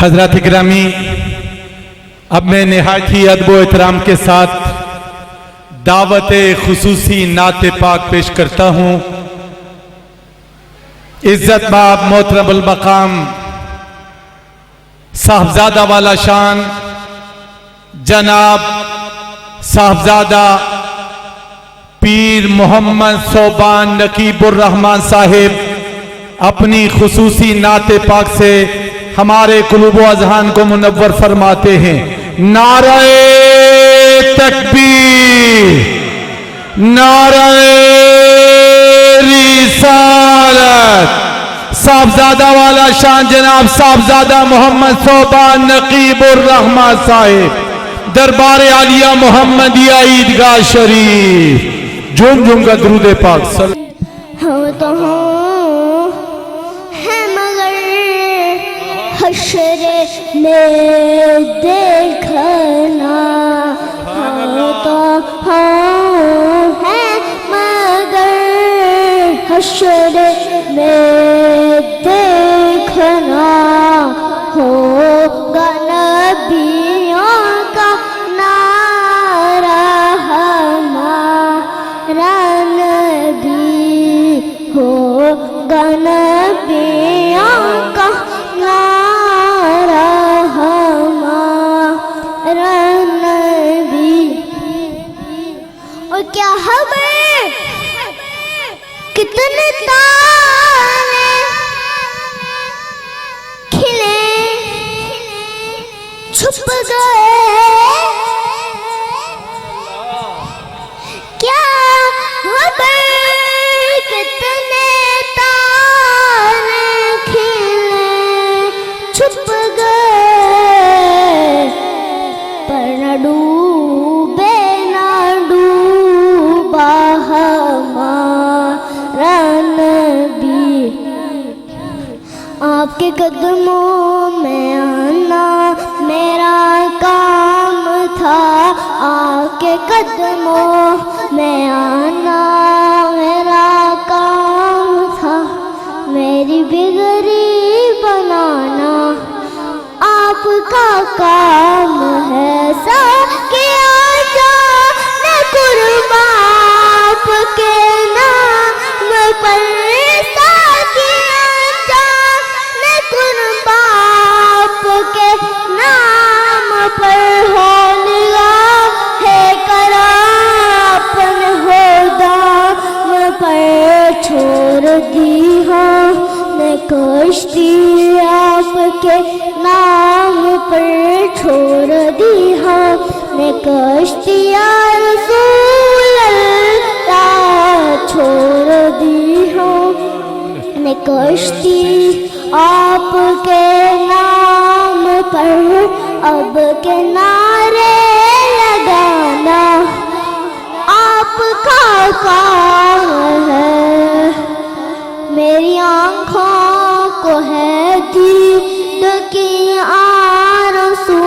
حضرات گرامی، اب میں نہایت ہی ادب و احترام کے ساتھ دعوت خصوصی نعت پاک پیش کرتا ہوں۔ عزت مآب محترم المقام صاحبزادہ والا شان جناب صاحبزادہ پیر محمد صوبان نقیب الرحمن صاحب اپنی خصوصی نعت پاک سے ہمارے قلوب و اذہان کو منور فرماتے ہیں۔ نعرہ تکبیر، نعرہ رسالت۔ صاحبزادہ والا شان جناب صاحبزادہ محمد صوبان نقیب الرحمن صاحب، دربار عالیہ محمدیہ عیدگاہ شریف۔ جھوم جھوم کا درود پاک صلی حشر میں دیکھنا تو ہم ہیں، مگر حشر میں دیکھنا ہوگا نبیوں کا نعرہ، ہمارا نبی ہوگا نبیوں کا کیا خبر کتنے تارے کھلے چھپ گئے، کیا خبر کتنے تارے کھلے چھپ گئے، پر نہ ڈوبے آپ کے قدموں میں آنا میرا کام تھا، آپ کے قدموں میں آنا میرا کام تھا، میری بگڑی بنانا آپ کا کام ہے، سا کیا جانے قربان آپ کے نام پر، پر ہو نگاہ ہے کرا اپن ہو دام پر، چھوڑ دی ہوں میں کشتی آپ کے نام پر، چھوڑ دی ہوں میں کشتی یا رسول اللہ، چھوڑ دی ہوں میں کشتی آپ کے نام پر، اب کے نعرے لگانا آپ کا کام ہے، میری آنکھوں کو ہے دید کی آرزو،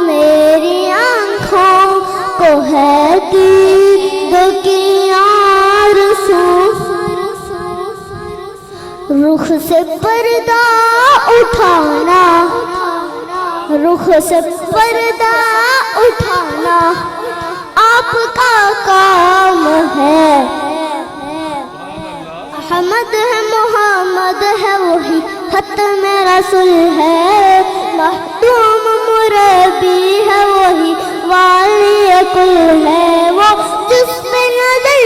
میری آنکھوں کو ہے دید کی آرزو، رخ سے پردہ اٹھانا، رخ سے پردہ اٹھانا آپ کا کام ہے، احمد ہے محمد ہے وہی ختم رسول ہے، مخدوم مربی ہے وہی والی کل ہے، وہ جس پہ نظر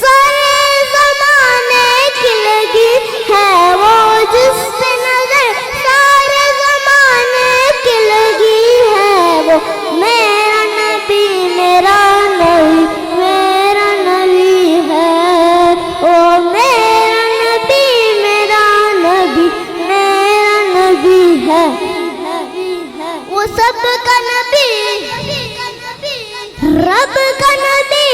سارے زمانے کی لگی ہے، وہ جس پہ نظر سارے زمانے کی لگی ہے، وہ میرا نبی میرا نبی میرا نبی ہے، وہ میرا نبی میرا نبی میرا نبی ہے، وہ سب کا نبی رب کا نبی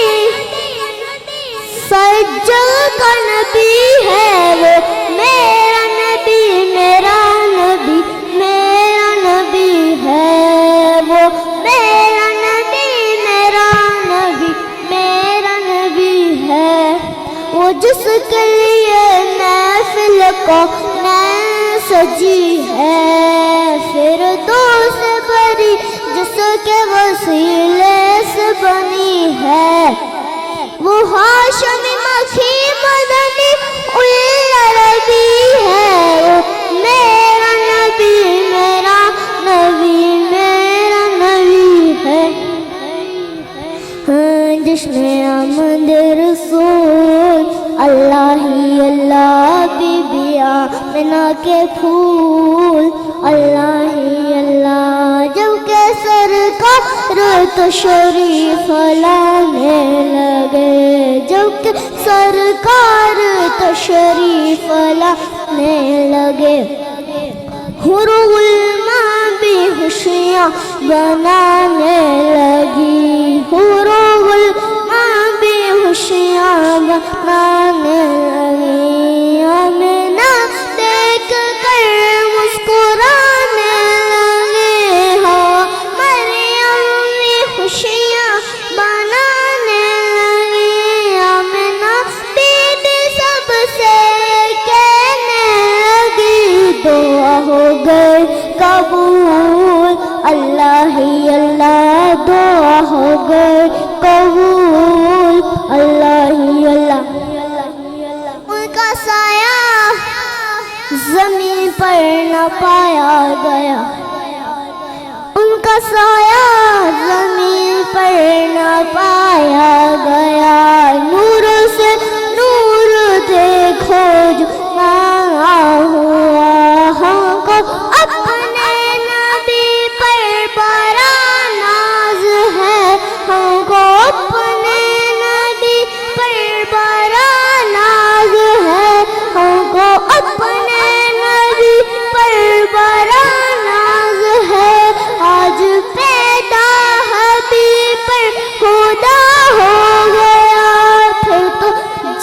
سجل کا نبی ہے، وہ میرا نبی میرا نبی میرا نبی ہے، وہ میرا نبی میرا نبی میرا نبی ہے، وہ جس کے لیے محفل کو میں سجی ہے۔ वसीले से बनी है। वो हाशमी मखी मदनी उल्लरबी है। मेरा नबी मेरा नबी मेरा नबी है। जिसने आमद रसूल अल्लाह ही अल्लाह बीबी आमिना के फूल अल्लाह ही अल्लाह जब के सरकार तशरीफ लाने लगे। जब के सरकार तशरीफ लाने लगे। हुरुल माँ भी खुशियाँ बनाने लगी। हुरुल माँ भी खुशियाँ बनाने लगी। आमिना देख कर मुस्कुराने लगे। हो मरियम भी खुशियाँ बनाने लगी। आमिना बीबी सबसे कहने लगी दुआ हो गई कबूल अल्लाह ही अल्लाह दुआ हो गई कबूल अल्लाह ही अल्लाह। उनका साया जमीन पर न पाया गया। उनका साया जमीन पर न पाया गया। नूर से नूर देखो जो मांगा हुआ हमको अपने नबी पर बड़ा नाज है। हमको अपने नबी पर बड़ा नाज है। हमको अपने नबी पर बड़ा नाज है। आज पैदा हबीब पर खुदा हो गया। फिर तो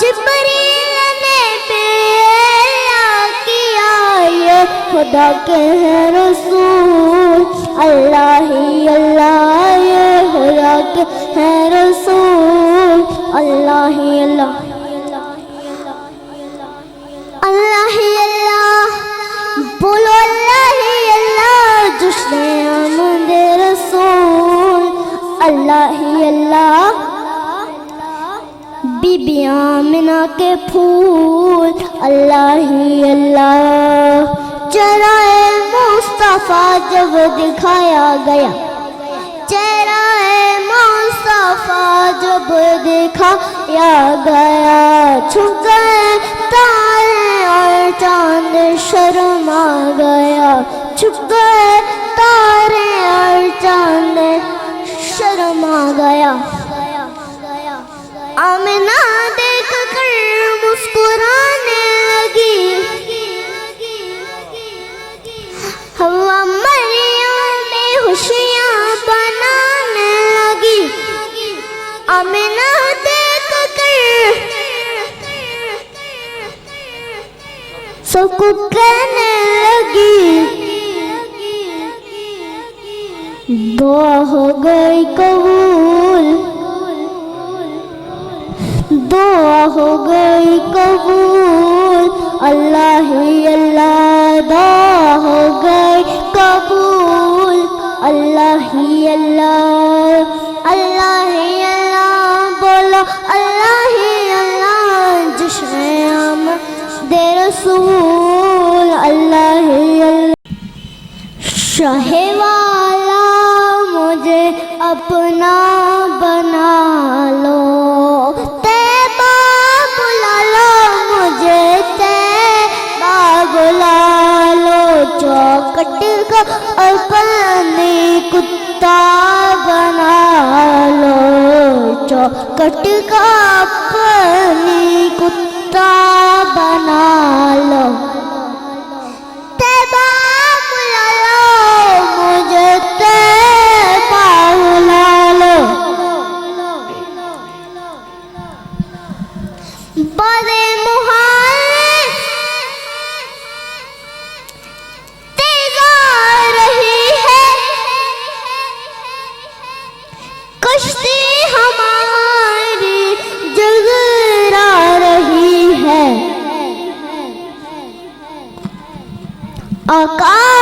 जिब्रील ने बेला किया ये खुदा के हैं रसूल अल्लाह ही अल्लाह ये खुदा के हैं रसूल अल्लाह ही अल्लाह अल्लाह ही अल्लाह बोलो अल्लाह ही अल्लाह जिसने आमद रसूल अल्लाह ही अल्लाह बीबी आमिना के फूल अल्लाह ही अल्लाह। चेहरा मुस्तफा जब दिखाया गया। चेहरा मुस्तफा जब दिखाया गया। छुप गए तारे और चांद शर्मा गया। छुप गए तारे और चांद शर्मा गया। आमिना देख कर मुस्कुराने लगी। हवा मरियम में खुशियाँ बनाने लगी। आमिना देख कर सबको कहने लगी दुआ हो गई कबूल दुआ हो गई कबूल अल्लाह ही अल्लाह दुआ हो गई कबूल अल्लाह ही अल्लाह अल्लाह ही अल्लाह बोलो अल्लाह ही अल्लाह जिसने आमद रसूल अल्लाह ही अल्लाह। शाहे वाला मुझे अपना बना लो। तैबा बुला लो मुझे तैबा बुला लो। चौखट का अपनी कुत्ता बना लो। चौखट का अपनी कुत्ता बना लो। तैबा बुला लो मुझे तैबा बुला लो। बड़े मुहाल तेज आ रही है। कश्ती हमारी जगरा रही है। आकाश